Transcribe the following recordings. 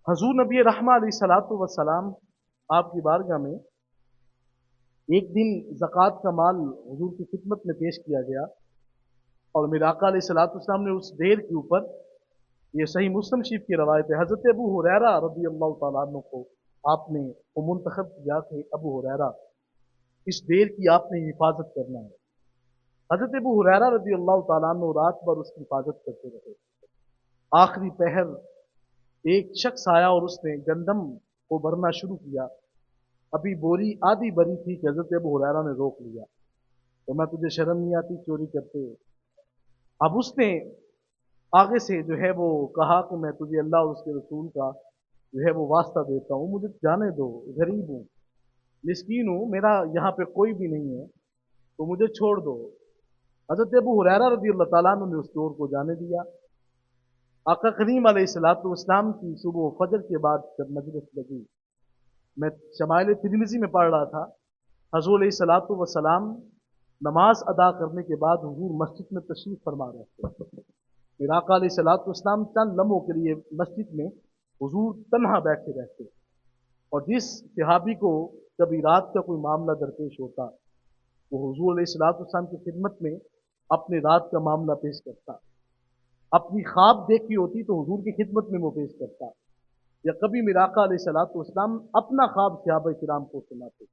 हजूर नबी रहमा अलैहिस्सलातु वस्सलाम आपकी बारगाह में एक दिन ज़कात का माल हुजूर की खिदमत में पेश किया गया और मेरे आका अलैहिस्सलातु वस्सलाम ने उस ढेर के ऊपर, ये सही मुस्लिम शरीफ की रवायत है, हज़रत अबू हुरैरा रज़ी अल्लाह तआला अन्हु को आपने वो मुंतखब किया कि अबू हुरैरा इस ढेर की आपने हिफाजत करना है। हज़रत अबू हुरैरा रज़ी अल्लाह तआला अन्हु रात भर उसकी हिफाजत करते रहे। आखिरी पहर एक शख्स आया और उसने गंदम को भरना शुरू किया। अभी बोरी आधी भरी थी कि हज़रत अबू हुरैरा ने रोक लिया। तो मैं तुझे शर्म नहीं आती चोरी करते? अब उसने आगे से जो है वो कहा कि मैं तुझे अल्लाह और उसके रसूल का जो है वो वास्ता देता हूँ, मुझे जाने दो, गरीब हूँ, मिस्कीन हूँ, मेरा यहाँ पे कोई भी नहीं है, तो मुझे छोड़ दो। हज़रत अबू हुरैरा रज़ी अल्लाह तआला अन्हु ने उस चोर को जाने दिया। आका करीम अलैहिस्सलातु वस्सलाम की सुबह फजर के बाद जब मजलिस लगी, मैं शमाइल तिरमिज़ी में पढ़ रहा था, हज़ूर अलैहिस्सलातु वस्सलाम नमाज अदा करने के बाद हुजूर मस्जिद में तशरीफ फरमा रहे थे। फिर आका अलैहिस्सलातु वस्सलाम चंद लम्हों के लिए मस्जिद में हुजूर तन्हा बैठे रहते और जिस सहाबी को कभी रात का कोई मामला दरपेश होता, वो हुजूर अलैहिस्सलातु वस्सलाम की खिदमत में अपने रात का मामला पेश करता। अपनी ख्वाब देखी होती तो हुजूर की खिदमत में वो पेश करता, या कभी मेरे आका अलैहिस्सलातु वस्सलाम अपना ख्वाब सहाबा किराम को सुनाते।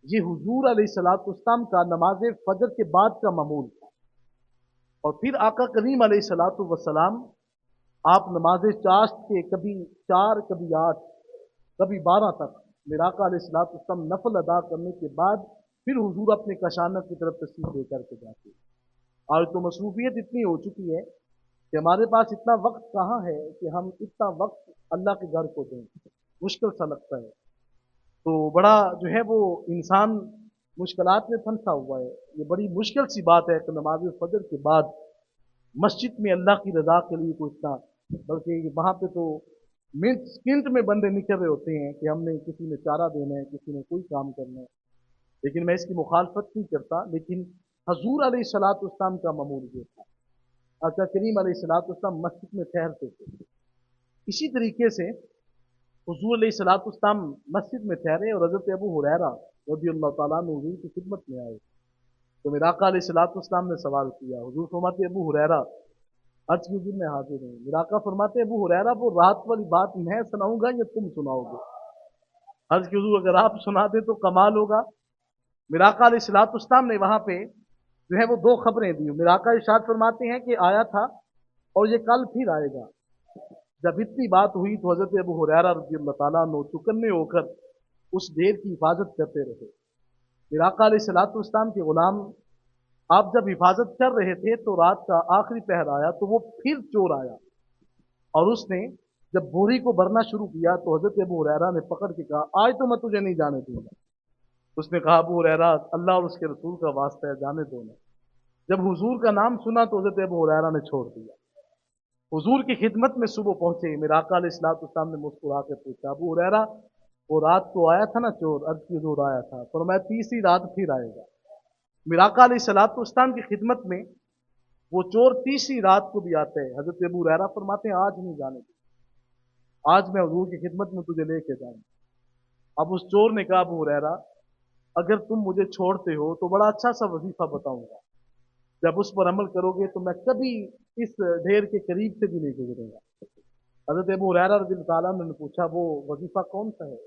ये हुजूर अलैहिस्सलातु वस्सलाम का नमाज फजर के बाद का मामूल था। और फिर आका करीम अलैहिस्सलातु वस्सलाम आप नमाज चाश्त के कभी 4, कभी 8, कभी 12 तक मेरे आका अलैहिस्सलातु वस्सलाम नफल अदा करने के बाद फिर हुजूर अपने कशाना की तरफ तशरीफ लेकर के जाते। आज तो मसरूफियत इतनी हो चुकी है कि हमारे पास इतना वक्त कहाँ है कि हम इतना वक्त अल्लाह के घर को दें, मुश्किल सा लगता है। तो बड़ा जो है वो इंसान मुश्किलात में फंसा हुआ है। ये बड़ी मुश्किल सी बात है कि नमाज फजर के बाद मस्जिद में अल्लाह की रजा के लिए कोई इतना, बल्कि वहाँ पे तो मिनट सेकंड में बंदे निकल रहे होते हैं कि हमने किसी ने चारा देना है, किसी ने कोई काम करना है। लेकिन मैं इसकी मुखालफत नहीं करता, लेकिन हजूर अलैहिस्सलातु वस्सलाम का मामूल ये था। आका करीम अलैहिस्सलातु वस्सलाम मस्जिद में ठहरते थे। इसी तरीके से हुजूर अलैहिस्सलातु वस्सलाम मस्जिद में ठहरे और हज़रत अबू हुरैरा रज़ियल्लाहु तआला अन्हु हुजूर की खिदमत में आए। तो मेरे आका अलैहिस्सलातु वस्सलाम ने सवाल किया। हुजूर फरमाते अबू हुरैरा, अर्ज़ की हुजूर मैं हाजिर हूँ। मेरे आका फरमाते अबू हुरैरा, वो रात वाली बात मैं सुनाऊंगा या तुम सुनाओगे? अर्ज़ की हुजूर अगर आप सुना दे तो कमाल होगा। मेरे आका अलैहिस्सलातु वस्सलाम ने वहां पे जो है वो 2 खबरें दी। मेरे आका इरशाद फरमाते हैं कि आया था और ये कल फिर आएगा। जब इतनी बात हुई तो हज़रत अबू हुरैरा रज़ियल्लाहु तआला अन्हु चौकन्ने होकर उस ढेर की हिफाजत करते रहे। फिर आका अलैहिस्सलातु वस्सलाम के गुलाम आप जब हिफाजत कर रहे थे तो रात का आखिरी पहर आया, तो वो फिर चोर आया और उसने जब बोरी को भरना शुरू किया तो हज़रत अबू हुरैरा ने पकड़ के कहा, आज तो मैं तुझे नहीं जाने दूंगा। उसने कहा, अबू हुरैरा, अल्लाह और उसके रसूल का वास्ता है, जाने दो ना। जब हुजूर का नाम सुना तो हज़रत अबू हुरैरा ने छोड़ दिया। हुजूर की खिदमत में सुबह पहुंचे। मेरे आका अलैहिस्सलातु वस्सलाम ने मुस्कुरा के पूछा, अबू हुरैरा, वो रात को आया था ना चोर? अर्ज़ की हुजूर आया था। पर मैं तीसरी रात फिर आएगा। मेरे आका अलैहिस्सलातु वस्सलाम की खिदमत में वो चोर तीसरी रात को भी आते हैं। हज़रत अबू हुरैरा फरमाते हैं, आज नहीं जाने दूँ, आज मैं हुजूर की खिदमत में तुझे लेके जाऊंगा। अब उस चोर ने कहा, अबू हुरैरा, अगर तुम मुझे छोड़ते हो तो बड़ा अच्छा सा वजीफा बताऊंगा, जब उस पर अमल करोगे तो मैं कभी इस ढेर के करीब से भी नहीं गुजरूंगा। हज़रत अबू हुरैरा रज़ियल्लाहु ताला अन्हु ने पूछा, वो वजीफा कौन सा है?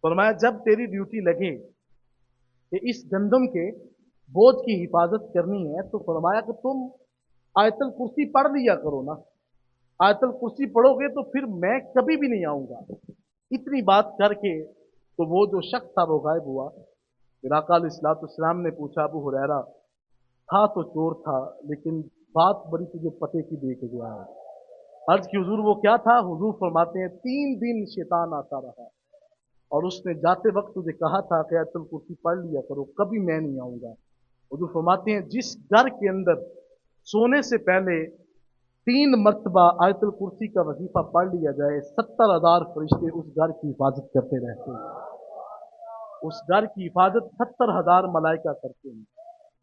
फरमाया, जब तेरी ड्यूटी लगे कि इस गंदम के बोझ की हिफाजत करनी है, तो फरमाया कि तुम आयतल कुर्सी पढ़ लिया करो ना। आयतल कुर्सी पढ़ोगे तो फिर मैं कभी भी नहीं आऊंगा। इतनी बात करके तो वो जो शख्स था वो गायब हुआ। फिर आका अलैहिस्सलातु वस्सलाम ने पूछा, अबू हुरैरा, था तो चोर था, लेकिन बात बड़ी तुझे पते की दे के गया है। अर्ज की हुजूर वो क्या था? हुजूर फरमाते हैं, 3 दिन शैतान आता रहा और उसने जाते वक्त तुझे कहा था कि आयतुल कुर्सी पढ़ लिया करो, कभी मैं नहीं आऊंगा। हुजूर फरमाते हैं, जिस घर के अंदर सोने से पहले 3 मरतबा आयतुल कुर्सी का वजीफा पढ़ लिया जाए, 70,000 फरिश्ते उस घर की हिफाजत करते रहते हैं। उस घर की हिफाजत 70,000 मलाइका करते हैं।